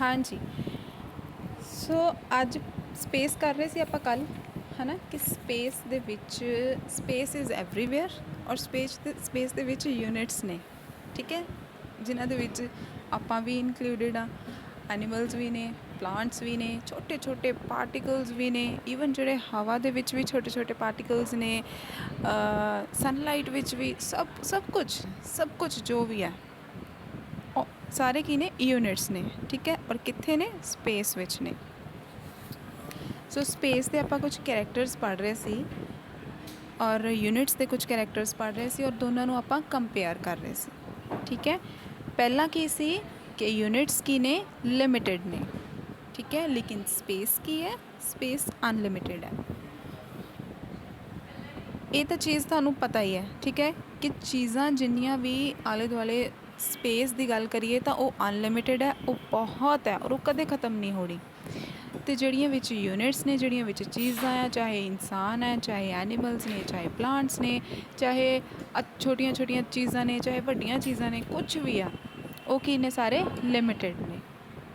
हाँ जी। सो अज स्पेस कर रहे सी आपां कल है ना कि space they which space is everywhere और स्पेस दे विच यूनिट्स ने ठीक है जिन्हां दे विच आपां भी इनकलूडिड हाँ एनीमल्स भी ने प्लांट्स भी ने छोटे छोटे पार्टिकल्स भी ने ईवन जोड़े हवा दे विच भी छोटे छोटे पार्टिकल्स ने सनलाइट विच भी सब कुछ जो भी है सारे की ने यूनिट्स ने ठीक है और कित्थे ने स्पेस विच ने। सो स्पेस के आपां कुछ कैरेक्टर्स पढ़ रहे सी और यूनिट्स के कुछ कैरेक्टर्स पढ़ रहे सी और दोनों नू आपां कंपेयर कर रहे सी ठीक है। पहला की सी कि यूनिट्स की ने लिमिटेड ने ठीक है लेकिन स्पेस की है स्पेस अनलिमिटेड है। ये तो चीज़ थानू पता ही है ठीक है कि चीज़ां जिन्नियां भी आले दुआले स्पेस की गल करिए तो वो अनलिमिटेड है वो बहुत है और वो कदे ख़त्म नहीं होनी। तो जड़ियाँ विच यूनिट्स ने जड़ियाँ विच चीज़ां हैं चाहे इंसान है चाहे एनीमल्स ने चाहे प्लांट्स ने चाहे छोटिया छोटिया चीज़ां ने चाहे वड्डियां चीज़ां ने कुछ भी है वो की ने सारे लिमिटेड ने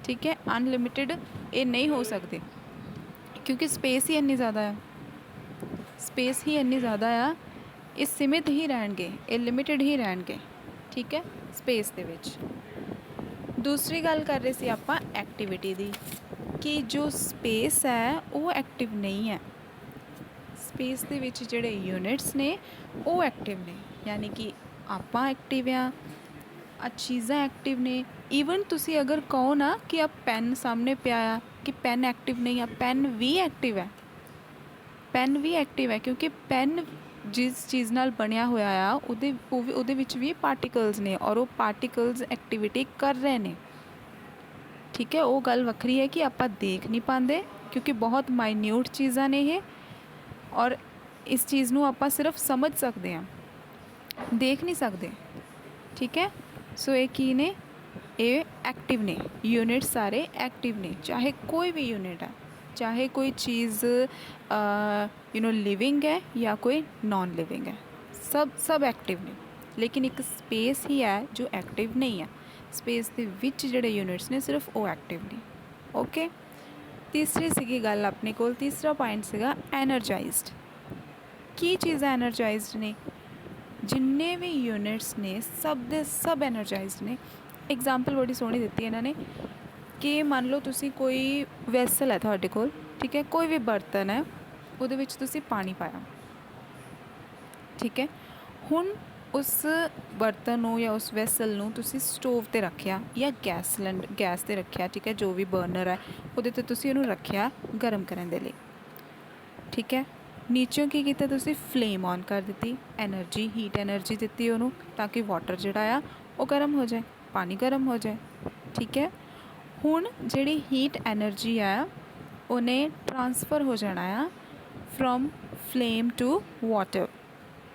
ठीक है। अनलिमिटेड ये नहीं हो सकते क्योंकि स्पेस ही इन्नी ज़्यादा है स्पेस ही इन्नी ज़्यादा आ ये सीमित ही रहणगे ये लिमिटेड ही रहणगे ठीक है स्पेस दे विच। दूसरी गल कर रहे सी आपां एक्टिविटी दी कि जो स्पेस है वो एक्टिव नहीं है स्पेस दे विच जिहड़े यूनिट्स ने वो एक्टिव ने यानी कि आपां एक्टिव आ चीज़ां एक्टिव ने। ईवन तुसी अगर कहो ना कि आप पेन सामने पिया आ कि पेन एक्टिव नहीं है पेन भी एक्टिव है पेन भी एक्टिव है क्योंकि पेन जिस चीज़ नाल बनिया होया आ उहदे विच भी पार्टिकल्स ने और वो पार्टिकल्स एक्टिविटी कर रहे हैं ठीक है। वो गल वक्री है कि आपां देख नहीं पाते क्योंकि बहुत माइन्यूट चीज़ां ने ये और इस चीज़ नू आपां सिर्फ समझ सकते हैं देख नहीं सकते ठीक है। सो ये की ने ये एक्टिव ने यूनिट सारे एक्टिव ने चाहे कोई भी यूनिट है चाहे कोई चीज़ लिविंग है या कोई नॉन लिविंग है सब एक्टिव ने लेकिन एक स्पेस ही है जो एक्टिव नहीं है स्पेस के विच जिहड़े यूनिट्स ने सिर्फ वो एक्टिव ने ओके। तीसरी सीगी गल अपने कोल तीसरा पॉइंट सीगा एनर्जाइज्ड की चीज़ एनर्जाइज्ड ने जिन्ने भी यूनिट्स ने सब दे सब एनर्जाइज्ड ने। एग्जाम्पल बड़ी सोहनी दित्ती है इन्होंने कि मान लो तुसी कोई वैसल है तुहाडे कोल ठीक है कोई भी बर्तन है उहदे विच तुसी पानी पाया ठीक है हुण उस बर्तन नू या उस वैसल नू तुसी स्टोव ते रखिया या गैस ते रखिया ठीक है जो भी बर्नर है उहदे ते तुसी उहनू रखिया गर्म करने दे लई ठीक है। नीचों की कीता तुसी फ्लेम ऑन कर दी एनर्जी हीट एनर्जी दी उन्होंने ताकि वाटर जिहड़ा आ वो गर्म हो जाए पानी गर्म हो जाए ठीक है। हुण जिहड़ी हीट एनर्जी है उन्हें ट्रांसफर हो जाना आ फ्रॉम फ्लेम टू वाटर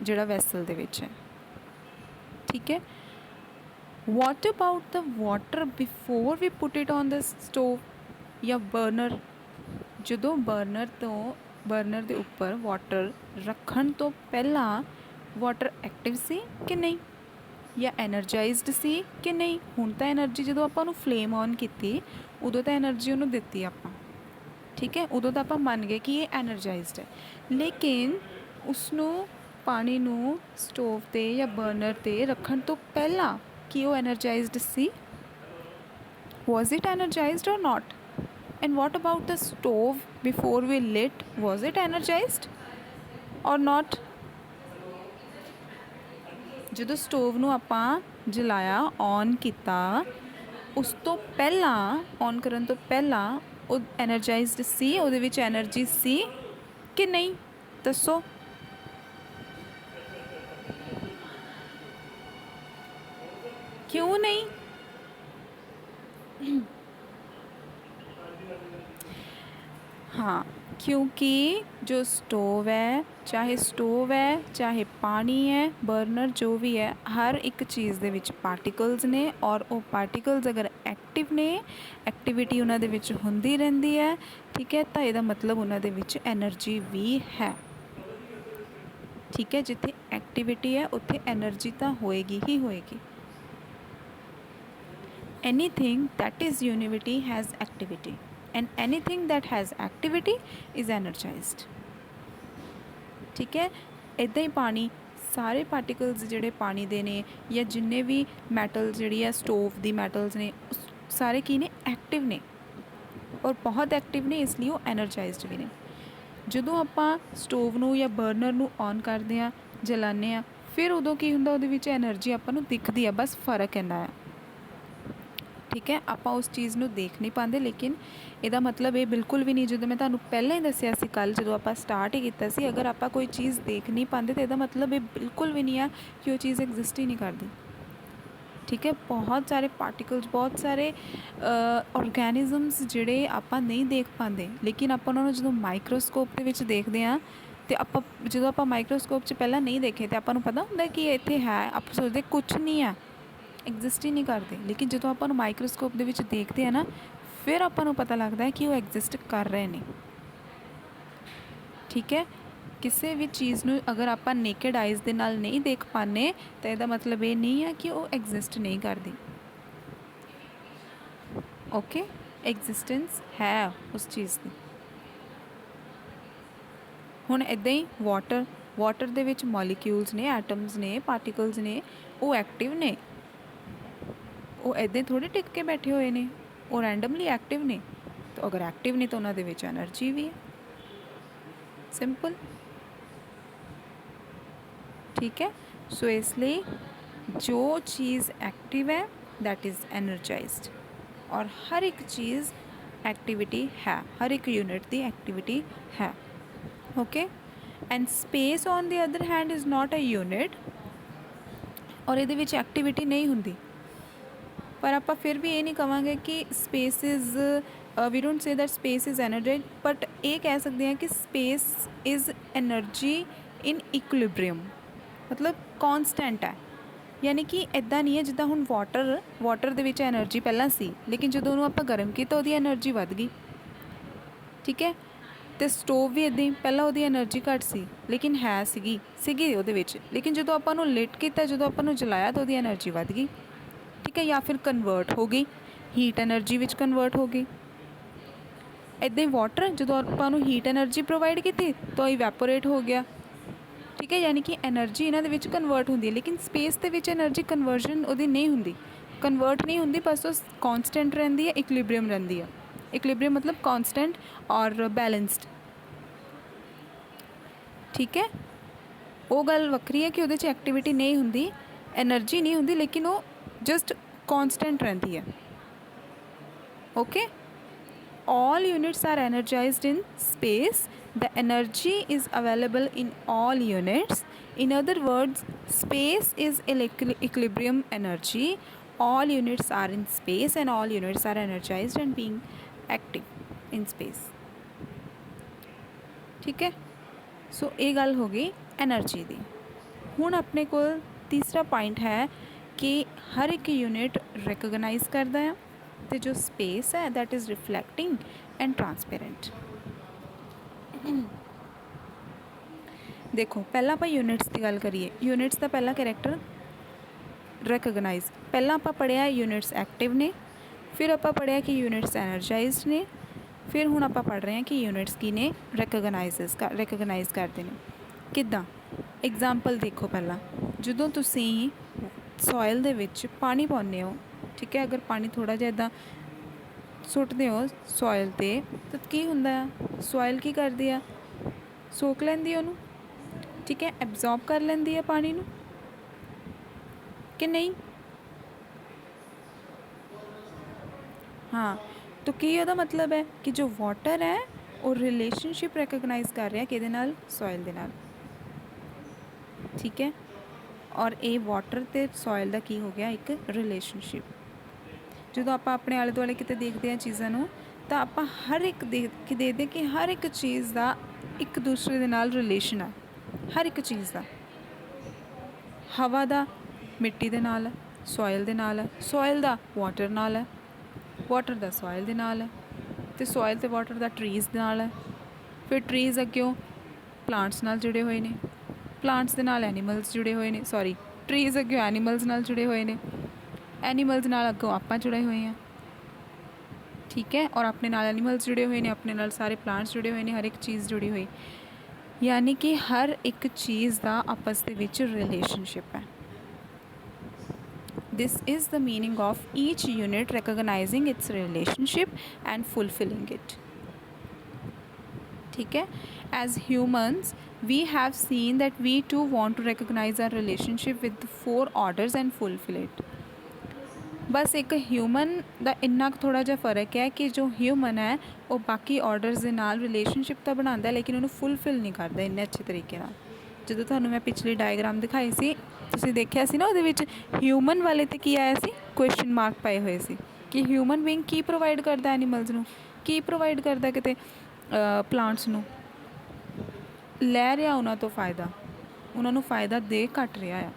जिहड़ा वैसल दे विच है ठीक है। What about the water before we put it on the stove या बर्नर जो बर्नर के उपर वाटर रखन तो पहला वाटर एक्टिव सी कि नहीं या एनर्जाइज्ड सी कि नहीं। हुण तो एनर्जी जो आपां फ्लेम ऑन की उदों तो एनर्जी उन्होंने दिती आपां ठीक है उदों तो आपां मन गए कि ये एनर्जाइज्ड है लेकिन उसनों पानी नू स्टोव ते या बर्नर ते रखन तो पहला कि वो energised see was it energised और not. And what about the stove before we lit? Was it energized or not? ਜਦੋਂ स्टोव ਨੂੰ ਆਪਾਂ ਜਲਾਇਆ ऑन ਕੀਤਾ ਉਸ ਤੋਂ ਪਹਿਲਾਂ ऑन ਕਰਨ ਤੋਂ ਪਹਿਲਾਂ ਉਹ ਐਨਰਜਾਈਜ਼ਡ ਸੀ ਉਹਦੇ ਵਿੱਚ ਐਨਰਜੀ ਸੀ ਕਿ ਨਹੀਂ ਦੱਸੋ। क्यों नहीं हाँ क्योंकि जो स्टोव है चाहे पानी है बर्नर जो भी है हर एक चीज़ दे विच पार्टिकल्स ने और वो पार्टिकल्स अगर एक्टिव ने एक्टिविटी उन्हां दे विच हुंदी रहिंदी है ठीक है तो इहदा मतलब उन्हां दे विच एनर्जी भी है ठीक है। जिथे एक्टिविटी है उत्थे एनर्जी तो होएगी ही होएगी। anything that is unity has activity, and anything that has activity is energized। ठीक है, इदां ही पानी सारे पार्टिकल्स ਜਿਹੜੇ ਪਾਣੀ ਦੇ ਨੇ ਜਾਂ ਜਿੰਨੇ ਵੀ ਮੈਟਲਸ ਜਿਹੜੀ ਆ ਸਟੋਵ ਦੀ ਮੈਟਲਸ ਨੇ ਸਾਰੇ ਕੀ ਨੇ ਐਕਟਿਵ ਨੇ ਔਰ ਬਹੁਤ ਐਕਟਿਵ ਨੇ, ਇਸ ਲਈ ਉਹ ਐਨਰਜਾਈਜ਼ਡ ਵੀ ਨੇ। ਜਦੋਂ ਆਪਾਂ ਸਟੋਵ ਨੂੰ ਜਾਂ ਬਰਨਰ ਨੂੰ ਔਨ ਕਰਦੇ ਹਾਂ ਜਲਾਉਂਦੇ ਹਾਂ ਫਿਰ ਉਦੋਂ ਕੀ ਹੁੰਦਾ ਉਹਦੇ ਵਿੱਚ ਐਨਰਜੀ ਆਪਾਂ ਨੂੰ ਦਿਖਦੀ ਆ, ਬਸ ਫ਼ਰਕ ਇੰਨਾ ਆ। ਠੀਕ ਹੈ, ਆਪਾਂ ਉਸ ਚੀਜ਼ ਨੂੰ ਦੇਖ ਨਹੀਂ ਪਾਉਂਦੇ, ਲੇਕਿਨ ਇਹਦਾ ਮਤਲਬ ਇਹ ਬਿਲਕੁਲ ਵੀ ਨਹੀਂ, ਜਦੋਂ ਮੈਂ ਤੁਹਾਨੂੰ ਪਹਿਲਾਂ ਹੀ ਦੱਸਿਆ ਸੀ ਕੱਲ੍ਹ ਜਦੋਂ ਆਪਾਂ ਸਟਾਰਟ ਹੀ ਕੀਤਾ ਸੀ, ਅਗਰ ਆਪਾਂ ਕੋਈ ਚੀਜ਼ ਦੇਖ ਨਹੀਂ ਪਾਉਂਦੇ ਤਾਂ ਇਹਦਾ ਮਤਲਬ ਇਹ ਬਿਲਕੁਲ ਵੀ ਨਹੀਂ ਆ ਕਿ ਉਹ ਚੀਜ਼ ਐਗਜ਼ਿਸਟ ਹੀ ਨਹੀਂ ਕਰਦੀ। ਠੀਕ ਹੈ, ਬਹੁਤ ਸਾਰੇ ਪਾਰਟੀਕਲਸ, ਬਹੁਤ ਸਾਰੇ ਔਰਗੈਨਿਜ਼ਮਸ ਜਿਹੜੇ ਆਪਾਂ ਨਹੀਂ ਦੇਖ ਪਾਉਂਦੇ, ਲੇਕਿਨ ਆਪਾਂ ਉਹਨਾਂ ਨੂੰ ਜਦੋਂ ਮਾਈਕਰੋਸਕੋਪ ਦੇ ਵਿੱਚ ਦੇਖਦੇ ਹਾਂ ਅਤੇ ਜਦੋਂ ਆਪਾਂ ਮਾਈਕਰੋਸਕੋਪ 'ਚ ਪਹਿਲਾਂ ਨਹੀਂ ਦੇਖੇ ਤਾਂ ਆਪਾਂ ਨੂੰ ਪਤਾ ਹੁੰਦਾ ਕਿ ਇਹ ਇੱਥੇ ਹੈ, ਆਪਾਂ ਸੋਚਦੇ ਕੁਛ ਨਹੀਂ ਆ, ਐਗਜ਼ਿਸਟ ਹੀ ਨਹੀਂ ਕਰਦੇ। ਲੇਕਿਨ ਜਦੋਂ ਆਪਾਂ ਨੂੰ ਮਾਈਕਰੋਸਕੋਪ ਦੇ ਵਿੱਚ ਦੇਖਦੇ ਹਾਂ ਨਾ ਫਿਰ ਆਪਾਂ ਨੂੰ ਪਤਾ ਲੱਗਦਾ ਹੈ ਕਿ ਉਹ ਐਗਜ਼ਿਸਟ ਕਰ ਰਹੇ ਨੇ। ਠੀਕ ਹੈ, ਕਿਸੇ ਵੀ ਚੀਜ਼ ਨੂੰ ਅਗਰ ਆਪਾਂ ਨੇਕਡ ਆਈਜ਼ ਦੇ ਨਾਲ ਨਹੀਂ ਦੇਖ ਪਾਉਂਦੇ ਤਾਂ ਇਹਦਾ ਮਤਲਬ ਇਹ ਨਹੀਂ ਹੈ ਕਿ ਉਹ ਐਗਜ਼ਿਸਟ ਨਹੀਂ ਕਰਦੀ। ਓਕੇ, ਐਗਜ਼ਿਸਟੈਂਸ ਹੈ ਉਸ ਚੀਜ਼ ਦੀ। ਹੁਣ ਇੱਦਾਂ ਹੀ ਵਾਟਰ ਦੇ ਵਿੱਚ ਮੋਲੀਕਿਊਲਸ ਨੇ, ਐਟਮਸ ਨੇ, ਪਾਰਟੀਕਲਸ ਨੇ, ਉਹ ਐਕਟਿਵ ਨੇ, ਉਹ ਇੱਦਾਂ ਥੋੜ੍ਹੇ ਟਿਕ ਕੇ ਬੈਠੇ ਹੋਏ ਨੇ, ਉਹ ਰੈਂਡਮਲੀ ਐਕਟਿਵ ਨੇ। ਤਾਂ ਅਗਰ ਐਕਟਿਵ ਨੇ ਤਾਂ ਉਹਨਾਂ ਦੇ ਵਿੱਚ ਐਨਰਜੀ ਵੀ ਹੈ, ਸਿੰਪਲ। ਠੀਕ ਹੈ, ਸੋ ਇਸ ਲਈ ਜੋ ਚੀਜ਼ ਐਕਟਿਵ ਹੈ ਦੈਟ ਇਜ਼ ਐਨਰਜਾਈਜ਼ਡ, ਔਰ ਹਰ ਇੱਕ ਚੀਜ਼ ਐਕਟੀਵਿਟੀ ਹੈ, ਹਰ ਇੱਕ ਯੂਨਿਟ ਦੀ ਐਕਟੀਵਿਟੀ ਹੈ। Okay, and space on the other hand is not a unit, ਔਰ ਇਹਦੇ ਵਿੱਚ ਐਕਟੀਵਿਟੀ ਨਹੀਂ ਹੁੰਦੀ। ਪਰ ਆਪਾਂ ਫਿਰ ਵੀ ਇਹ ਨਹੀਂ ਕਹਾਂਗੇ ਕਿ space is we don't say that space is energised, but ਇਹ ਕਹਿ ਸਕਦੇ ਹਾਂ ਕਿ space is energy in equilibrium, ਮਤਲਬ ਕੌਨਸਟੈਂਟ ਹੈ। ਯਾਨੀ ਕਿ ਇੱਦਾਂ ਨਹੀਂ ਹੈ ਜਿੱਦਾਂ ਹੁਣ ਵਾਟਰ ਦੇ ਵਿੱਚ ਐਨਰਜੀ ਪਹਿਲਾਂ ਸੀ, ਲੇਕਿਨ ਜਦੋਂ ਉਹਨੂੰ ਆਪਾਂ ਗਰਮ ਕੀਤਾ ਉਹਦੀ ਐਨਰਜੀ ਵੱਧ ਗਈ। ਠੀਕ ਹੈ, ਅਤੇ ਸਟੋਵ ਵੀ ਇੱਦਾਂ ਹੀ, ਪਹਿਲਾਂ ਉਹਦੀ ਐਨਰਜੀ ਘੱਟ ਸੀ ਲੇਕਿਨ ਸੀਗੀ ਉਹਦੇ ਵਿੱਚ, ਲੇਕਿਨ ਜਦੋਂ ਆਪਾਂ ਉਹਨੂੰ ਲਿਟ ਕੀਤਾ, ਜਦੋਂ ਆਪਾਂ ਉਹਨੂੰ ਜਲਾਇਆ ਤਾਂ ਉਹਦੀ ਐਨਰਜੀ ਵੱਧ ਗਈ। ਠੀਕ ਹੈ, ਜਾਂ ਫਿਰ ਕਨਵਰਟ ਹੋ ਗਈ, ਹੀਟ ਐਨਰਜੀ ਵਿੱਚ ਕਨਵਰਟ ਹੋ ਗਈ। ਇੱਦਾਂ ਹੀ ਵਾਟਰ ਜਦੋਂ ਆਪਾਂ ਉਹਨੂੰ ਹੀਟ ਐਨਰਜੀ ਪ੍ਰੋਵਾਈਡ ਕੀਤੀ ਤਾਂ ਇਵੈਪੋਰੇਟ ਹੋ ਗਿਆ। ਠੀਕ ਹੈ, ਯਾਨੀ ਕਿ ਐਨਰਜੀ ਇਹਨਾਂ ਦੇ ਵਿੱਚ ਕਨਵਰਟ ਹੁੰਦੀ ਹੈ, ਲੇਕਿਨ ਸਪੇਸ ਦੇ ਵਿੱਚ ਐਨਰਜੀ ਕਨਵਰਜਨ ਉਹਦੀ ਨਹੀਂ ਹੁੰਦੀ, ਕਨਵਰਟ ਨਹੀਂ ਹੁੰਦੀ, ਬਸ ਉਹ ਕੌਨਸਟੈਂਟ ਰਹਿੰਦੀ ਹੈ, ਇਕੁਲਿਬਰੀਅਮ ਰਹਿੰਦੀ ਹੈ। ਇਕੁਲਿਬਰੀਅਮ ਮਤਲਬ ਕੌਨਸਟੈਂਟ ਔਰ ਬੈਲੈਂਸਡ। ਠੀਕ ਹੈ, ਉਹ ਗੱਲ ਵੱਖਰੀ ਹੈ ਕਿ ਉਹਦੇ 'ਚ ਐਕਟੀਵਿਟੀ ਨਹੀਂ ਹੁੰਦੀ, ਐਨਰਜੀ ਨਹੀਂ ਹੁੰਦੀ, ਲੇਕਿਨ ਉਹ ਜਸਟ ਕੌਨਸਟੈਂਟ ਰਹਿੰਦੀ ਹੈ। Okay, all units are energized in space, the energy is available in all units, in other words space is equilibrium energy, all units are in space and all units are energized and being active in space। ठीक है, सो ये गल हो गई energy दी। हुण अपने कोल तीसरा point है कि हर एक यूनिट रिकगनाइज करता है तो जो स्पेस है दैट इज़ रिफ्लैक्टिंग एंड ट्रांसपेरेंट। देखो पहला आप यूनिट्स की गल करिए, यूनिट्स का पहला कैरेक्टर रिकगनाइज, पहला आप पढ़िया यूनिट्स एक्टिव ने, फिर आप पढ़िया कि यूनिट्स एनर्जाइज्ड ने, फिर हुण आप पढ़ रहे हैं कि यूनिट्स की ने रिकगनाइज करते हैं किद्दां। एग्जाम्पल देखो, पहला जदों तुसीं सॉयल दे विच पानी पाउने हो, ठीक है, अगर पानी थोड़ा जिहा इदां सुट्टदे हो सॉयल ते तो की हुंदा है, सॉयल की करदी है, सोक लैंदी उहनूं। ठीक है, एब्जॉर्ब कर लैंदी है पानी नूं कि नहीं। हाँ, तो की ਉਹਦਾ मतलब है कि जो वाटर है वो रिलेशनशिप रिकगनाइज कर रहा किहदे नाल, सॉयल दे नाल। ठीक है, और ये वाटर ते सॉयल दा की हो गया एक रिलेशनशिप। ਜਦੋਂ ਆਪਾਂ ਆਪਣੇ ਆਲੇ ਦੁਆਲੇ ਕਿਤੇ ਦੇਖਦੇ ਹਾਂ ਚੀਜ਼ਾਂ ਨੂੰ ਤਾਂ ਆਪਾਂ ਹਰ ਇੱਕ ਦੇਖਦੇ ਕਿ ਹਰ ਇੱਕ ਚੀਜ਼ ਦਾ ਇੱਕ ਦੂਸਰੇ ਦੇ ਨਾਲ ਰਿਲੇਸ਼ਨ ਹੈ, ਹਰ ਇੱਕ ਚੀਜ਼ ਦਾ। ਹਵਾ ਦਾ ਮਿੱਟੀ ਦੇ ਨਾਲ ਹੈ, ਸੋਇਲ ਦੇ ਨਾਲ ਹੈ, ਸੋਇਲ ਦਾ ਵਾਟਰ ਨਾਲ ਹੈ, ਵਾਟਰ ਦਾ ਸੋਇਲ ਦੇ ਨਾਲ ਹੈ, ਅਤੇ ਸੋਇਲ ਅਤੇ ਵਾਟਰ ਦਾ ਟਰੀਜ਼ ਦੇ ਨਾਲ ਹੈ। ਫਿਰ ਟਰੀਜ਼ ਅੱਗਿਓਂ ਪਲਾਂਟਸ ਨਾਲ ਜੁੜੇ ਹੋਏ ਨੇ, ਪਲਾਂਟਸ ਦੇ ਨਾਲ ਐਨੀਮਲਸ ਜੁੜੇ ਹੋਏ ਨੇ, ਟਰੀਜ਼ ਅੱਗਿਓਂ ਐਨੀਮਲਸ ਨਾਲ ਜੁੜੇ ਹੋਏ ਨੇ। एनीमल्स नाल अगों आपां जुड़े हुए हैं, ठीक है, और अपने नाल एनीमल्स जुड़े हुए हैं, अपने नाल सारे प्लांट्स जुड़े हुए हैं, हर एक चीज़ जुड़ी हुई, यानी कि हर एक चीज़ का आपस दे विच रिलेशनशिप है। This is the meaning of each unit recognising its relationship and fulfilling it, ठीक है। As humans we have seen that we too want to recognise our relationship with 4 orders and fulfil it. बस एक human का इन्ना थोड़ा जिहा फर्क है कि जो ह्यूमन है वो बाकी ऑर्डर्स के नाल रिलेशनशिप तो बनाता है, लेकिन उन्होंने फुलफिल नहीं करता इन्ने अच्छे तरीके नाल। जो थानू मैं पिछली डायग्राम दिखाई सी, तुसीं देखिया सी ना, उहदे विच ह्यूमन वाले ते की आया सी, क्वेश्चन मार्क पाए हुए सी कि ह्यूमन बीइंग की प्रोवाइड करता एनीमल्स नू, की प्रोवाइड करता किते प्लांट्स नू, लै रहा उन्हों तो फ़ायदा, उन्होंने फ़ायदा दे घट रहा है,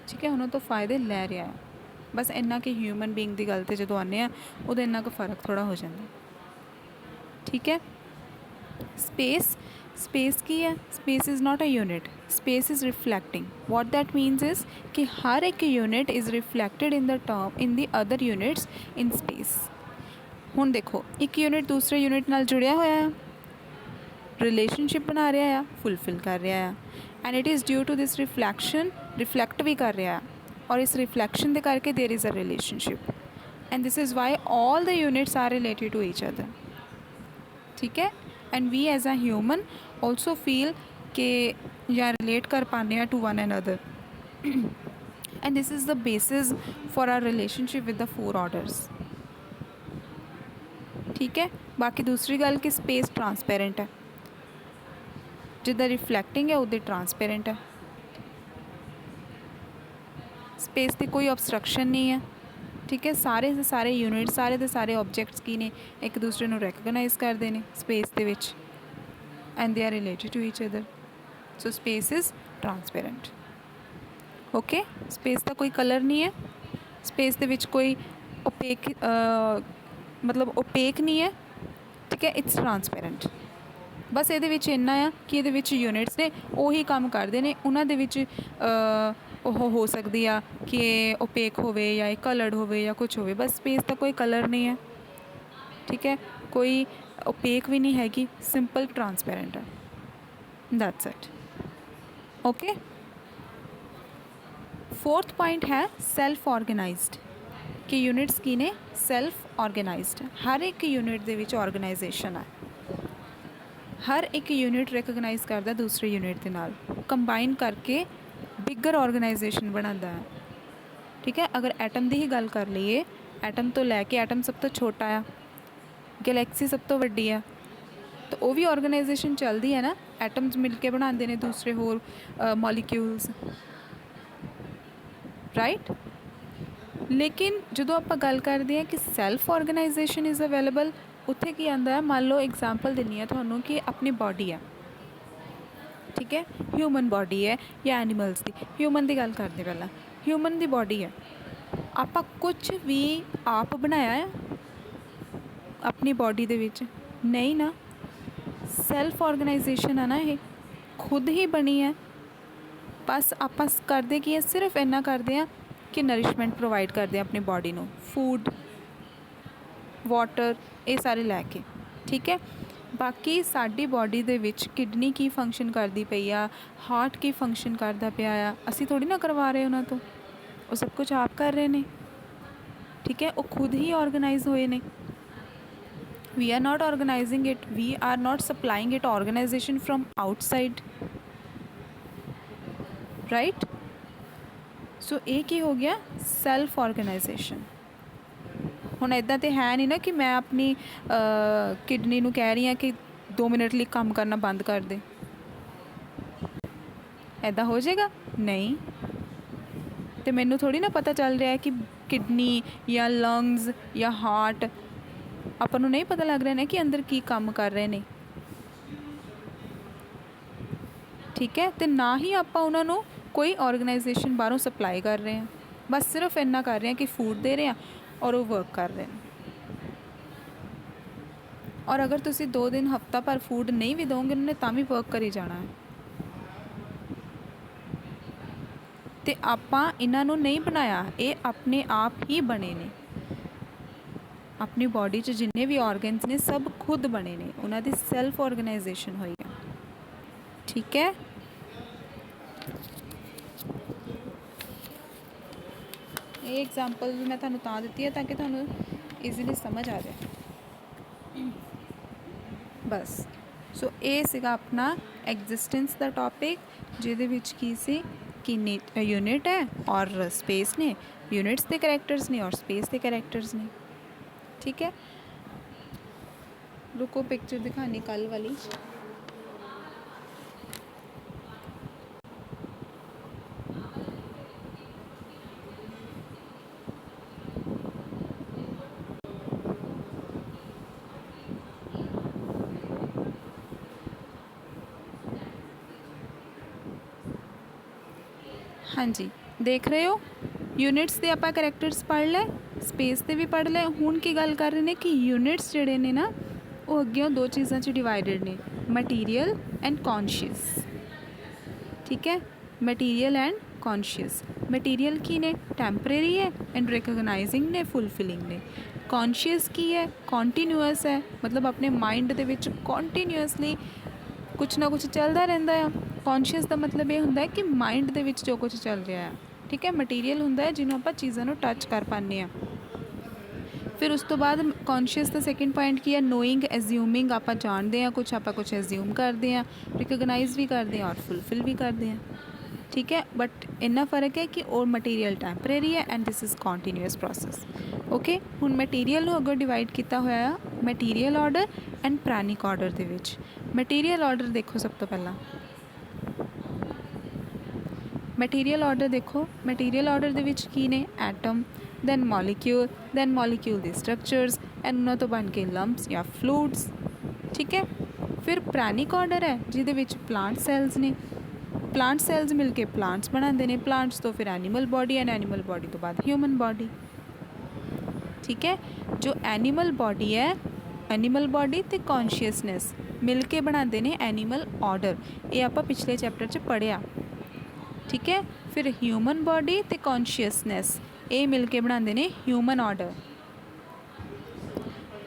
ठीक है, उन्होंने तो फ़ायदे लै रहा है। बस इन्ना कि ह्यूमन बीइंग की गल ते जो आने उदो इन्ना को फर्क थोड़ा हो जाता, ठीक है। स्पेस, स्पेस की है, space is not a unit, space is reflecting. What that means is कि हर एक unit is reflected in the term in the other units in space. हुण देखो एक यूनिट दूसरे यूनिट नाल जुड़िया होया है, रिलेशनशिप बना रहा है, फुलफिल कर रहा है, and it is due to this reflection, reflect भी कर रहा है, और इस रिफ्लैक्शन के करके there is a relationship, and this is why all the units are related to each other, ठीक है। And we as a human also feel के या रिलेट कर पाने to one and other, and this is the basis for our relationship with the 4 orders, ठीक है। बाकी दूसरी गल कि स्पेस ट्रांसपेरेंट है, जिदा रिफ्लैक्टिंग है उदा ट्रांसपेरेंट है, स्पेस की कोई ऑबस्ट्रक्शन नहीं है, ठीक है। सारे के सारे यूनिट, सारे के सारे ऑबजैक्ट्स की ने एक दूसरे को रैकगनाइज करते हैं स्पेस के विच, and they are related to each other, so space is transparent, okay. Space का कोई कलर नहीं है, स्पेस के विच कोई ओपेक मतलब ओपेक नहीं है, ठीक है, इट्स ट्रांसपेरेंट। बस ये इन्ना आ कि ये यूनिट्स ने उही काम करते हैं, उन्होंने हो सकती है कि ओपेक होवे या कलर्ड होवे या कुछ होवे, बस स्पेस का कोई कलर नहीं है, ठीक है, कोई ओपेक भी नहीं हैगी, सिंपल ट्रांसपेरेंट है, that's it, okay. 4th point है सैल्फ ऑर्गेनाइज्ड, कि यूनिट्स की ने सैल्फ ऑर्गेनाइज्ड, हर एक यूनिट दे विच ऑर्गेनाइजेशन है, हर एक यूनिट रिकॉग्नाइज करता दूसरे यूनिट के नाल कंबाइन करके बिगर ऑर्गेनाइजेशन बनाता है, ठीक है। अगर एटम की ही गल कर लीए, एटम तो लैके एटम सब तो छोटा है, गैलैक्सी सब तो वड्डी है, तो वो भी ऑर्गेनाइजेशन चलती है ना, एटम्स मिल के बनाते हैं दूसरे होर मॉलिक्यूल्स, राइट। लेकिन जो आप गल करते हैं कि सैल्फ ऑर्गेनाइजेशन इज़ अवेलेबल, उत्थे की आंदा है, मान लो एग्जाम्पल दिनी है थानू कि अपनी बॉडी है, ठीक है, ह्यूमन बॉडी है या एनीमल्स की, ह्यूमन की गल करते पहला, ह्यूमन की बॉडी है, आप कुछ भी आप बनाया है अपनी बॉडी दे विच नहीं ना, सैल्फ ऑर्गेनाइजेशन है ना, ये खुद ही बनी है, बस आप करते की है, सिर्फ इन्ना करते हैं कि नरिशमेंट प्रोवाइड करते हैं अपनी बॉडी को, फूड वाटर ये सारे लैके, ठीक है। बाकी साडी बॉडी दे विच किडनी की फंक्शन करती पई आ, हार्ट की फंक्शन करता पिया आ, असी थोड़ी ना करवा रहे उन्होंने, तो वो सब कुछ आप कर रहे हैं, ठीक है, वो खुद ही ऑर्गेनाइज हुए ने, we are not organising it, we are not supplying it organisation from outside, right. So एक ही हो गया सैल्फ ऑर्गेनाइजेशन। हुण इदां तो है नहीं ना कि मैं अपनी किडनी नूं कह रही हाँ कि 2 मिनट लिए काम करना बंद कर दे, ऐदा हो जाएगा नहीं, तो मैनू थोड़ी ना पता चल रहा है कि किडनी या लंग्स या हार्ट, आपां नूं नहीं पता लग रहा है कि अंदर की काम कर रहे हैं, ठीक है। तो ना ही आपां उन्हां नूं कोई ऑर्गेनाइजेशन बाहरों सप्लाई कर रहे हैं, बस सिर्फ इन्ना कर रहे हैं कि फूड दे रहे हैं और वो वर्क कर रहे हैं, और अगर तुसी 2 दिन हफ्ता भर फूड नहीं भी दोगे उन्होंने तो भी वर्क करी जाना है, ਤੇ ਆਪਾਂ ਇਹਨਾਂ ਨੂੰ ਨਹੀਂ ਬਣਾਇਆ, ਇਹ ਆਪਣੇ ਆਪ ਹੀ ਬਣੇ ਨੇ। ਆਪਣੀ ਬੋਡੀ 'ਚ ਜਿੰਨੇ ਵੀ ਔਰਗਨਸ ਨੇ ਸਭ ਖੁਦ ਬਣੇ ਨੇ, ਉਹਨਾਂ ਦੀ ਸੈਲਫ ਔਰਗਨਾਈਜੇਸ਼ਨ ਹੋਈ ਹੈ। ਠੀਕ ਹੈ, ਇਹ ਐਗਜ਼ਾਮਪਲ ਮੈਂ ਤੁਹਾਨੂੰ ਤਾਂ ਦਿੱਤੀ ਹੈ ਤਾਂ ਕਿ ਤੁਹਾਨੂੰ ਈਜ਼ੀਲੀ ਸਮਝ ਆ ਜਾਏ ਬਸ। ਸੋ ਇਹ ਸੀਗਾ ਆਪਣਾ ਐਗਜ਼ਿਸਟੈਂਸ ਦਾ ਟੋਪਿਕ, ਜਿਹਦੇ ਵਿੱਚ ਕੀ ਸੀ ਕਿ ਯੂਨਿਟ ਹੈ ਔਰ ਸਪੇਸ ਨੇ, यूनिट्स के करैक्टर्स ने और स्पेस के करैक्टर्स ने। ठीक है, रुको पिक्चर दिखानी कल वाली। हाँ जी, देख रहे हो यूनिट्स के आप करैक्टर्स पढ़ ले, स्पेस के भी पढ़ ले। हुण की गल कर रहे हैं कि यूनिट्स जिहड़े ने ना वो अगे दो चीज़ों च डिवाइडेड ने, मटीरियल एंड कॉन्शियस। ठीक है, मटीरियल एंड कॉन्शियस। मटीरियल की ने टैंपरेरी है एंड रिकगनाइजिंग ने फुलफिलिंग ने। कॉन्शियस की है कॉन्टीन्यूअस है, मतलब अपने माइंड दे विच कॉन्टीन्यूअसली कुछ ना कुछ चलता रहता है। कॉन्शियस का मतलब ये होंदा है कि माइंड दे विच जो कुछ चल रहा है। ठीक है, मटीरियल होंदा है जिन्हों आप चीज़ों को टच कर पाने हैं। फिर उस तो बाद कॉन्शियस का सैकेंड पॉइंट की है नोइंग एज्यूमिंग, आप जानते हैं कुछ, आप कुछ एज्यूम करते हैं, रिकगनाइज भी करते हैं और फुलफिल भी करते हैं। ठीक है, बट इन्ना फर्क है कि और मटीरियल टैंपरेरी है and this is continuous process. Okay, हुण मटीरियल को अगर डिवाइड किया होया मटीरियल ऑर्डर एंड प्राणिक ऑर्डर दे विच। मटीरियल ऑर्डर देखो, सब तो पहला मटीरियल ऑर्डर देखो। मटीरियल ऑर्डर दे विच की ने एटम, दैन मॉलिक्यूल दी स्ट्रक्चर्स एंड उन्होंने तो बन के लंप्स या फ्लूइड्स। ठीक है, फिर प्राणिक ऑर्डर है जिहदे विच प्लांट सैल्स ने, प्लांट सैल्स मिल के प्लांट्स बनाते हैं, प्लांट्स तो फिर animal body and animal body तो बाद ह्यूमन बॉडी। ठीक है, जो एनीमल बॉडी है, एनीमल बॉडी तो कॉन्शियसनैस मिल के बनाते हैं एनीमल ऑर्डर, ये आप पिछले चैप्टर च पढ़िया। ठीक है, फिर ह्यूमन बॉडी तो कॉन्शियसनैस ये मिल के बनाते हैं ह्यूमन ऑर्डर।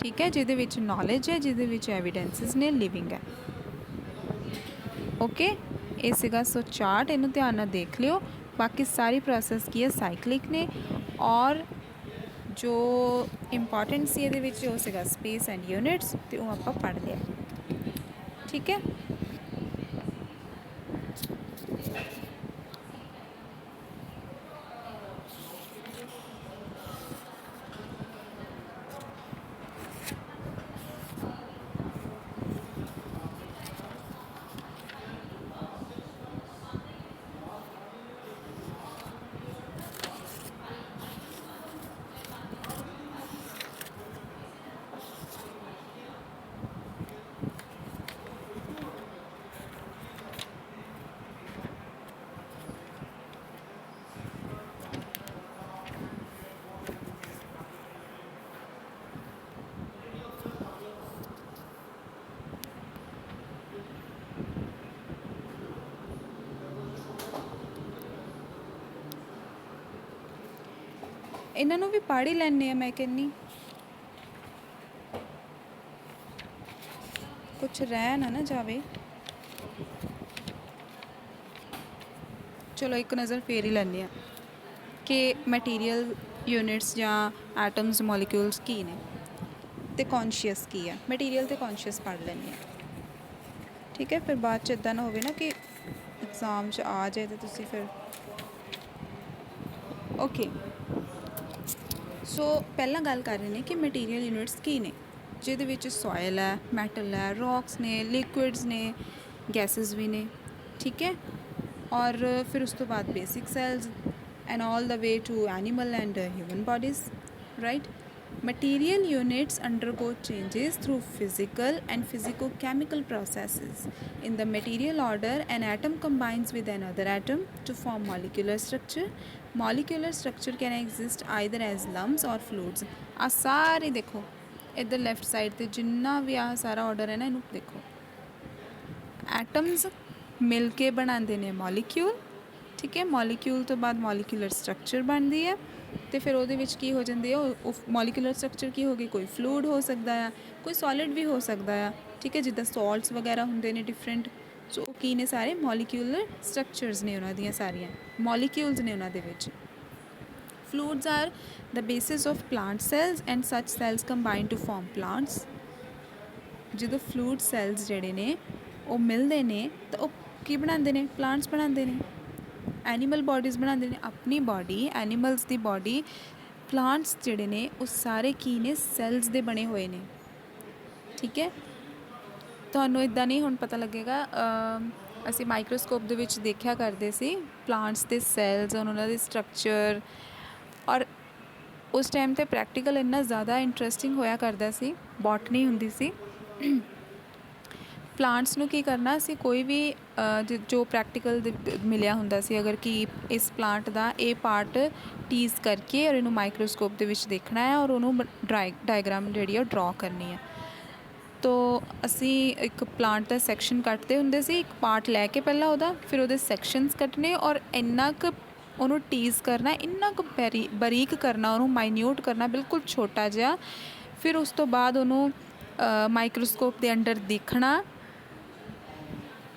ठीक है, जिहदे विच नॉलेज है, जिहदे विच एविडेंसिस ने, लिविंग है। ओके, ये सीगा सो चार्ट, इनू ध्यान नाल देख लियो। बाकी सारी प्रोसैस की है साइक्लिक ने, और जो इंपॉर्टेंट सी ये वो सीगा स्पेस एंड यूनिट्स, तो वो आप पढ़ लिया। ठीक है, इन्हों भी पढ़ ही लैने, मैं कहनी कुछ रह ना जावे। चलो एक नज़र फेर ही लैने कि मटीरियल यूनिट्स या एटम्स मॉलिक्यूल्स की ने, ते कॉन्शियस की है। मटीरियल तो कॉन्शियस पढ़ लैने। ठीक है, फिर बाद इदा ना हो ना कि एग्जाम च आ जाए तो तुसी फिर। ओके, सो पहला गल कर रहे हैं कि मटीरियल यूनिट्स की ने, जिहदे विच सॉयल है, मैटल है, रॉक्स ने, लिक्विड्स ने, गैसेस भी ने। ठीक है, और फिर उस तो बाद basic cells and all the way to animal and human bodies. Right, material units undergo changes through physical and physico-chemical processes. In the material order, an atom combines with another atom to form molecular structure. Molecular structure can exist either as lumps or fluids. आ सारे देखो इधर left side ते जिन्ना भी आ सारा order है ना, इनू देखो। एटम्स मिल के बनाते हैं मॉलिक्यूल, ठीक है। मॉलीक्यूल तो बाद मॉलीक्यूलर स्ट्रक्चर बनती है, तो फिर ਉਹਦੇ ਵਿੱਚ ਕੀ ਹੋ ਜਾਂਦੀ ਹੈ, ਉਹ ਮੋਲੀਕੂਲਰ ਸਟਰਕਚਰ ਕੀ ਹੋ ਗਈ, ਕੋਈ ਫਲੂਇਡ ਹੋ ਸਕਦਾ ਆ, ਕੋਈ ਸੋਲਿਡ ਵੀ ਹੋ ਸਕਦਾ ਆ, ਠੀਕ ਹੈ। ਜਿੱਦਾਂ ਸੌਲਟਸ ਵਗੈਰਾ ਹੁੰਦੇ ਨੇ ਡਿਫਰੈਂਟ, ਸੋ ਉਹ ਕੀ ਨੇ, ਸਾਰੇ ਮੋਲੀਕੂਲਰ ਸਟਰਕਚਰਸ ਨੇ ਉਹਨਾਂ ਦੀਆਂ, ਸਾਰੀਆਂ ਮੋਲੀਕਿਊਲਸ ਨੇ ਉਹਨਾਂ ਦੇ ਵਿੱਚ। Fluids are the basis of plant cells and such cells combine to form plants. ਜਦੋਂ ਫਲੂਇਡ ਸੈਲਸ ਜਿਹੜੇ ਨੇ ਉਹ ਮਿਲਦੇ ਨੇ ਤਾਂ ਉਹ ਕੀ ਬਣਾਉਂਦੇ ਨੇ, ਪਲਾਂਟਸ ਬਣਾਉਂਦੇ ਨੇ, ਐਨੀਮਲ ਬੋਡੀਜ਼ ਬਣਾਉਂਦੇ ਨੇ। ਆਪਣੀ ਬੋਡੀ, ਐਨੀਮਲਸ ਦੀ ਬੋਡੀ, ਪਲਾਂਟਸ ਜਿਹੜੇ ਨੇ ਉਹ ਸਾਰੇ ਕੀ ਨੇ, ਸੈਲਸ ਦੇ ਬਣੇ ਹੋਏ ਨੇ, ਠੀਕ ਹੈ। ਤੁਹਾਨੂੰ ਇੱਦਾਂ ਨਹੀਂ ਹੁਣ ਪਤਾ ਲੱਗੇਗਾ, ਅਸੀਂ ਮਾਈਕਰੋਸਕੋਪ ਦੇ ਵਿੱਚ ਦੇਖਿਆ ਕਰਦੇ ਸੀ ਪਲਾਂਟਸ ਦੇ ਸੈਲਸ, ਉਹਨਾਂ ਦੇ ਸਟਰਕਚਰ, ਔਰ ਉਸ ਟਾਈਮ 'ਤੇ ਪ੍ਰੈਕਟੀਕਲ ਇੰਨਾ ਜ਼ਿਆਦਾ ਇੰਟਰਸਟਿੰਗ ਹੋਇਆ ਕਰਦਾ ਸੀ, ਬੋਟਨੀ ਹੁੰਦੀ ਸੀ। ਪਲਾਂਟਸ ਨੂੰ ਕੀ ਕਰਨਾ ਸੀ, ਕੋਈ ਵੀ ਜੋ ਪ੍ਰੈਕਟੀਕਲ ਮਿਲਿਆ ਹੁੰਦਾ ਸੀ, ਅਗਰ ਕਿ ਇਸ ਪਲਾਂਟ ਦਾ ਇਹ ਪਾਰਟ ਟੀਜ਼ ਕਰਕੇ ਔਰ ਇਹਨੂੰ ਮਾਈਕਰੋਸਕੋਪ ਦੇ ਵਿੱਚ ਦੇਖਣਾ ਹੈ ਔਰ ਉਹਨੂੰ ਡਾਇਗਰਾਮ ਜਿਹੜੀ ਉਹ ਡਰਾ ਕਰਨੀ ਹੈ। ਤੋ ਅਸੀਂ ਇੱਕ ਪਲਾਂਟ ਦਾ ਸੈਕਸ਼ਨ ਕੱਟਦੇ ਹੁੰਦੇ ਸੀ, ਇੱਕ ਪਾਰਟ ਲੈ ਕੇ ਪਹਿਲਾਂ ਉਹਦਾ, ਫਿਰ ਉਹਦੇ ਸੈਕਸ਼ਨਸ ਕੱਟਣੇ ਔਰ ਇੰਨਾ ਕੁ ਉਹਨੂੰ ਟੀਜ਼ ਕਰਨਾ, ਇੰਨਾ ਕੁ ਬਰੀਕ ਕਰਨਾ, ਉਹਨੂੰ ਮਾਈਨਿਊਟ ਕਰਨਾ, ਬਿਲਕੁਲ ਛੋਟਾ ਜਿਹਾ। ਫਿਰ ਉਸ ਤੋਂ ਬਾਅਦ ਉਹਨੂੰ ਮਾਈਕਰੋਸਕੋਪ ਦੇ ਅੰਡਰ ਦੇਖਣਾ।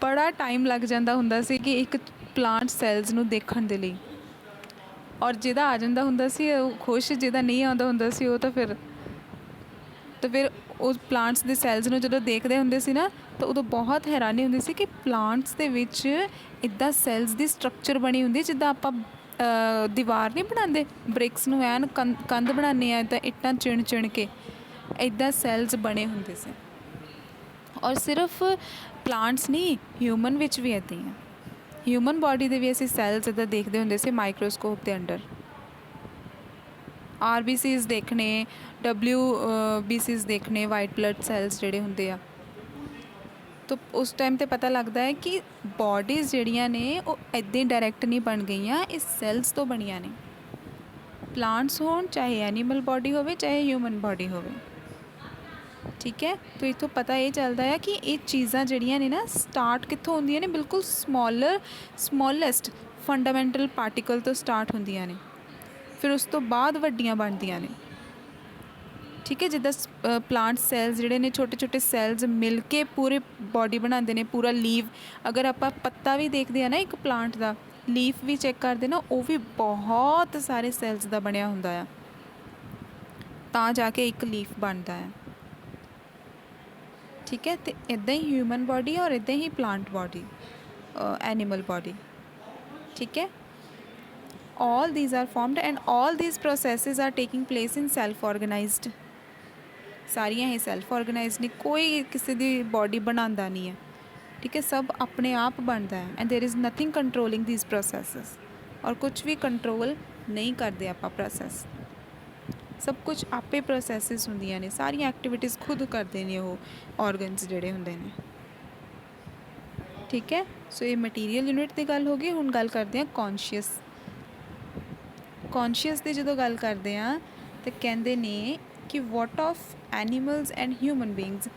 ਬੜਾ ਟਾਈਮ ਲੱਗ ਜਾਂਦਾ ਹੁੰਦਾ ਸੀ ਕਿ ਇੱਕ ਪਲਾਂਟ ਸੈਲਸ ਨੂੰ ਦੇਖਣ ਦੇ ਲਈ, ਔਰ ਜਿਹਦਾ ਆ ਜਾਂਦਾ ਹੁੰਦਾ ਸੀ ਉਹ ਖੁਸ਼, ਜਿਹਦਾ ਨਹੀਂ ਆਉਂਦਾ ਹੁੰਦਾ ਸੀ ਉਹ ਤਾਂ ਫਿਰ ਉਸ ਪਲਾਂਟਸ ਦੇ ਸੈਲਸ ਨੂੰ ਜਦੋਂ ਦੇਖਦੇ ਹੁੰਦੇ ਸੀ ਨਾ, ਤਾਂ ਉਦੋਂ ਬਹੁਤ ਹੈਰਾਨੀ ਹੁੰਦੀ ਸੀ ਕਿ ਪਲਾਂਟਸ ਦੇ ਵਿੱਚ ਇੱਦਾਂ ਸੈਲਸ ਦੀ ਸਟਰਕਚਰ ਬਣੀ ਹੁੰਦੀ, ਜਿੱਦਾਂ ਆਪਾਂ ਦੀਵਾਰ ਨਹੀਂ ਬਣਾਉਂਦੇ, ਬ੍ਰਿਕਸ ਨੂੰ ਐਨ ਕੰਧ ਬਣਾਉਂਦੇ ਹਾਂ ਇੱਦਾਂ ਇੱਟਾਂ ਚਿਣ ਕੇ, ਇੱਦਾਂ ਸੈਲਸ ਬਣੇ ਹੁੰਦੇ ਸੀ। ਔਰ ਸਿਰਫ ਪਲਾਂਟਸ ਨਹੀਂ, ਹਿਊਮਨ ਵਿੱਚ ਵੀ ਇੱਦਾਂ ਹੀ ਆ। ਹਿਊਮਨ ਬਾਡੀ ਦੇ ਵੀ ਅਸੀਂ ਸੈਲਸ ਇੱਦਾਂ ਦੇਖਦੇ ਹੁੰਦੇ ਸੀ ਮਾਈਕਰੋਸਕੋਪ ਦੇ ਅੰਡਰ। RBCs ਦੇਖਣੇ, WBCs ਦੇਖਣੇ, ਵਾਈਟ ਬਲੱਡ ਸੈਲਸ ਜਿਹੜੇ ਹੁੰਦੇ ਆ। ਤਾਂ ਉਸ ਟਾਈਮ 'ਤੇ ਪਤਾ ਲੱਗਦਾ ਹੈ ਕਿ ਬੋਡੀਜ਼ ਜਿਹੜੀਆਂ ਨੇ ਉਹ ਇੱਦਾਂ ਹੀ ਡਾਇਰੈਕਟ ਨਹੀਂ ਬਣ ਗਈਆਂ, ਇਹ ਸੈਲਸ ਤੋਂ ਬਣੀਆਂ ਨੇ। ਪਲਾਂਟਸ ਹੋਣ, ਚਾਹੇ ਐਨੀਮਲ ਬਾਡੀ ਹੋਵੇ, ਚਾਹੇ ਹਿਊਮਨ ਬਾਡੀ ਹੋਵੇ, ਠੀਕ ਹੈ। ਤਾਂ ਇੱਥੋਂ ਪਤਾ ਇਹ ਚੱਲਦਾ ਹੈ ਕਿ ਇਹ ਚੀਜ਼ਾਂ ਜਿਹੜੀਆਂ ਨੇ ਨਾ, ਸਟਾਰਟ ਕਿੱਥੋਂ ਹੁੰਦੀਆਂ ਨੇ, ਬਿਲਕੁਲ ਸਮੋਲੈਸਟ ਫੰਡਾਮੈਂਟਲ ਪਾਰਟੀਕਲ ਤੋਂ ਸਟਾਰਟ ਹੁੰਦੀਆਂ ਨੇ, ਫਿਰ ਉਸ ਤੋਂ ਬਾਅਦ ਵੱਡੀਆਂ ਬਣਦੀਆਂ ਨੇ, ਠੀਕ ਹੈ। ਜਿੱਦਾਂ ਪਲਾਂਟ ਸੈਲਸ ਜਿਹੜੇ ਨੇ, ਛੋਟੇ ਛੋਟੇ ਸੈਲਸ ਮਿਲ ਕੇ ਪੂਰੇ ਬਾਡੀ ਬਣਾਉਂਦੇ ਨੇ, ਪੂਰਾ ਲੀਵ। ਅਗਰ ਆਪਾਂ ਪੱਤਾ ਵੀ ਦੇਖਦੇ ਹਾਂ ਨਾ ਇੱਕ ਪਲਾਂਟ ਦਾ, ਲੀਫ ਵੀ ਚੈੱਕ ਕਰਦੇ ਨਾ, ਉਹ ਵੀ ਬਹੁਤ ਸਾਰੇ ਸੈਲਸ ਦਾ ਬਣਿਆ ਹੁੰਦਾ ਆ, ਤਾਂ ਜਾ ਕੇ ਇੱਕ ਲੀਫ ਬਣਦਾ ਹੈ, ਠੀਕ ਹੈ। ਅਤੇ ਇੱਦਾਂ ਹੀ ਹਿਊਮਨ ਬਾਡੀ ਔਰ ਇੱਦਾਂ ਹੀ ਪਲਾਂਟ ਬਾਡੀ, ਐਨੀਮਲ ਬਾਡੀ, ਠੀਕ ਹੈ। all these are formed and all these processes are taking place in self organized। ਸਾਰੀਆਂ ਹੀ ਸੈਲਫ ਔਰਗਨਾਈਜ਼ਡ ਨੇ, ਕੋਈ ਕਿਸੇ ਦੀ ਬਾਡੀ ਬਣਾਉਂਦਾ ਨਹੀਂ ਹੈ, ਠੀਕ ਹੈ। ਸਭ ਆਪਣੇ ਆਪ ਬਣਦਾ ਹੈ and there is nothing controlling these processes. ਔਰ ਕੁਛ ਵੀ ਕੰਟਰੋਲ ਨਹੀਂ ਕਰਦੇ ਆਪਾਂ ਪ੍ਰੋਸੈਸ, ਸਭ ਕੁਛ ਆਪੇ ਪ੍ਰੋਸੈਸਿਸ ਹੁੰਦੀਆਂ ਨੇ, ਸਾਰੀਆਂ ਐਕਟੀਵਿਟੀਜ਼ ਖੁਦ ਕਰਦੇ ਨੇ ਉਹ ਔਰਗਨਸ ਜਿਹੜੇ ਹੁੰਦੇ ਨੇ, ਠੀਕ ਹੈ। ਸੋ ਇਹ ਮਟੀਰੀਅਲ ਯੂਨਿਟ ਦੀ ਗੱਲ ਹੋ ਗਈ। ਹੁਣ ਗੱਲ ਕਰਦੇ ਹਾਂ ਕੌਨਸ਼ੀਅਸ। ਕੌਨਸ਼ੀਅਸ ਦੀ ਜਦੋਂ ਗੱਲ ਕਰਦੇ ਹਾਂ ਤਾਂ ਕਹਿੰਦੇ ਨੇ ਕਿ what of animals and human beings.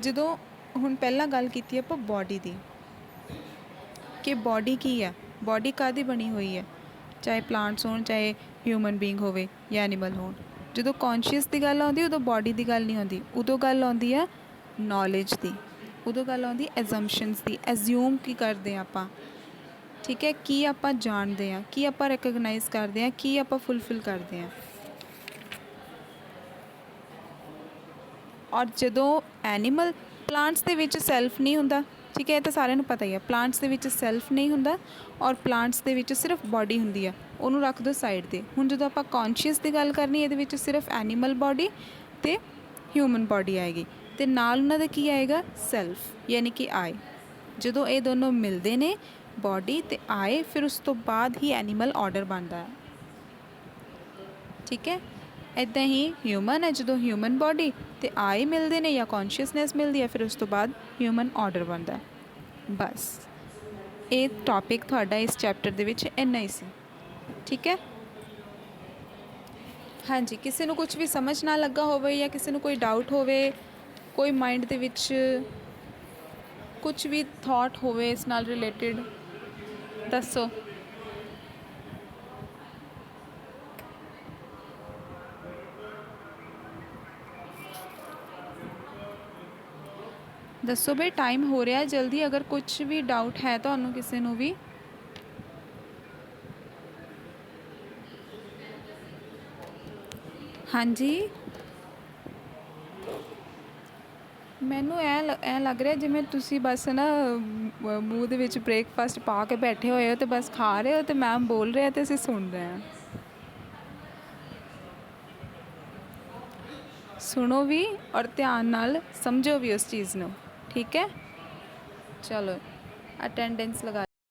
ਜਦੋਂ ਹੁਣ ਪਹਿਲਾਂ ਗੱਲ ਕੀਤੀ ਆਪਾਂ ਬਾਡੀ ਦੀ, ਕਿ ਬਾਡੀ ਕੀ ਆ, ਬਾਡੀ ਕਾਹਦੀ ਬਣੀ ਹੋਈ ਹੈ, ਚਾਹੇ ਪਲਾਂਟਸ ਹੋਣ, ਚਾਹੇ ਹਿਊਮਨ ਬੀਇੰਗ ਹੋਵੇ ਜਾਂ ਐਨੀਮਲ ਹੋਣ। ਜਦੋਂ ਕੌਨਸ਼ੀਅਸ ਦੀ ਗੱਲ ਆਉਂਦੀ ਉਦੋਂ ਬਾਡੀ ਦੀ ਗੱਲ ਨਹੀਂ ਆਉਂਦੀ, ਉਦੋਂ ਗੱਲ ਆਉਂਦੀ ਆ ਨੌਲੇਜ ਦੀ, ਉਦੋਂ ਗੱਲ ਆਉਂਦੀ ਐਜ਼ੰਪਸ਼ਨਸ ਦੀ। ਐਜ਼ਿਊਮ ਕੀ ਕਰਦੇ ਹਾਂ ਆਪਾਂ, ਠੀਕ ਹੈ, ਕੀ ਆਪਾਂ ਜਾਣਦੇ ਹਾਂ, ਕੀ ਆਪਾਂ ਰੈਕਗਨਾਈਜ਼ ਕਰਦੇ ਹਾਂ, ਕੀ ਆਪਾਂ ਫੁੱਲਫਿਲ ਕਰਦੇ ਹਾਂ। ਔਰ ਜਦੋਂ ਐਨੀਮਲ, ਪਲਾਂਟਸ ਦੇ ਵਿੱਚ ਸੈਲਫ ਨਹੀਂ ਹੁੰਦਾ, ਠੀਕ ਹੈ, ਇਹ ਤਾਂ ਸਾਰਿਆਂ ਨੂੰ ਪਤਾ ਹੀ ਹੈ। ਪਲਾਂਟਸ ਦੇ ਵਿੱਚ ਸੈਲਫ ਨਹੀਂ ਹੁੰਦਾ ਔਰ ਪਲਾਂਟਸ ਦੇ ਵਿੱਚ ਸਿਰਫ ਬਾਡੀ ਹੁੰਦੀ ਆ, ਉਹਨੂੰ ਰੱਖ ਦਿਓ ਸਾਈਡ 'ਤੇ। ਹੁਣ ਜਦੋਂ ਆਪਾਂ ਕੌਨਸ਼ੀਅਸ ਦੀ ਗੱਲ ਕਰਨੀ, ਇਹਦੇ ਵਿੱਚ ਸਿਰਫ ਐਨੀਮਲ ਬਾਡੀ ਅਤੇ ਹਿਊਮਨ ਬਾਡੀ ਆਏਗੀ, ਅਤੇ ਨਾਲ ਉਹਨਾਂ ਦਾ ਕੀ ਆਏਗਾ, ਸੈਲਫ, ਯਾਨੀ ਕਿ ਆਈ। ਜਦੋਂ ਇਹ ਦੋਨੋਂ ਮਿਲਦੇ ਨੇ, ਬਾਡੀ ਅਤੇ ਆਏ, ਫਿਰ ਉਸ ਤੋਂ ਬਾਅਦ ਹੀ ਐਨੀਮਲ ਆਰਡਰ ਬਣਦਾ ਹੈ, ਠੀਕ ਹੈ। ਇੱਦਾਂ ਹੀ ਹਿਊਮਨ ਹੈ, ਜਦੋਂ ਹਿਊਮਨ ਬਾਡੀ ਅਤੇ ਆਈ ਮਿਲਦੇ ਨੇ ਜਾਂ ਕੌਨਸ਼ੀਅਸਨੈਸ ਮਿਲਦੀ ਹੈ, ਫਿਰ ਉਸ ਤੋਂ ਬਾਅਦ ਹਿਊਮਨ ਆਰਡਰ ਬਣਦਾ। ਬਸ ਇਹ ਟੋਪਿਕ ਤੁਹਾਡਾ ਇਸ ਚੈਪਟਰ ਦੇ ਵਿੱਚ ਇੰਨਾ ਹੀ ਸੀ, ਠੀਕ ਹੈ। ਹਾਂਜੀ, ਕਿਸੇ ਨੂੰ ਕੁਝ ਵੀ ਸਮਝ ਨਾ ਲੱਗਾ ਹੋਵੇ ਜਾਂ ਕਿਸੇ ਨੂੰ ਕੋਈ ਡਾਊਟ ਹੋਵੇ, ਕੋਈ ਮਾਈਂਡ ਦੇ ਵਿੱਚ ਕੁਝ ਵੀ ਥੋਟ ਹੋਵੇ ਇਸ ਨਾਲ ਰਿਲੇਟਿਡ, ਦੱਸੋ। ਦੱਸੋ ਬਈ, ਟਾਈਮ ਹੋ ਰਿਹਾ ਜਲਦੀ, ਅਗਰ ਕੁਝ ਵੀ ਡਾਊਟ ਹੈ ਤੁਹਾਨੂੰ ਕਿਸੇ ਨੂੰ ਵੀ। ਹਾਂਜੀ, ਮੈਨੂੰ ਐ ਲੱਗ ਰਿਹਾ ਜਿਵੇਂ ਤੁਸੀਂ ਬਸ ਨਾ ਮੂੰਹ ਦੇ ਵਿੱਚ ਬ੍ਰੇਕਫਾਸਟ ਪਾ ਕੇ ਬੈਠੇ ਹੋਏ ਹੋ ਤੇ ਬਸ ਖਾ ਰਹੇ ਹੋ ਤੇ ਮੈਮ ਬੋਲ ਰਹੇ ਆ ਤੇ ਅਸੀਂ ਸੁਣ ਰਹੇ ਹਾਂ। ਸੁਣੋ ਵੀ ਔਰ ਧਿਆਨ ਨਾਲ ਸਮਝੋ ਵੀ ਉਸ ਚੀਜ਼ ਨੂੰ, ਠੀਕ ਹੈ। ਚਲੋ, ਅਟੈਂਡੈਂਸ ਲਗਾ।